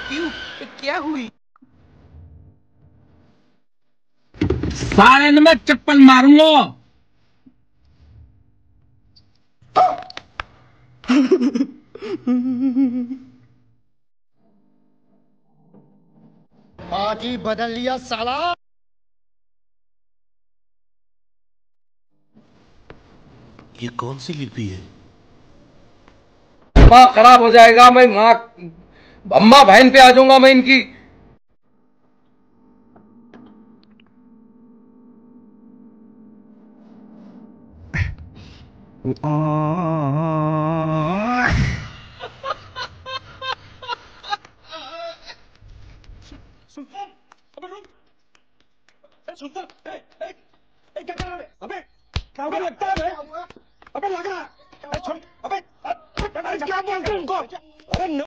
क्यों? क्या हुई? सारे ने मैं चप्पल मारूंगा। आज ही बदल लिया साला। ये कौन सी लिपि है? दिमाग खराब हो जाएगा। मैं वहां अम्मा बहन पे आ जाऊंगा मैं इनकी। क्या लगता है? अबे लगा। अबे क्या बोलते हैं उनको?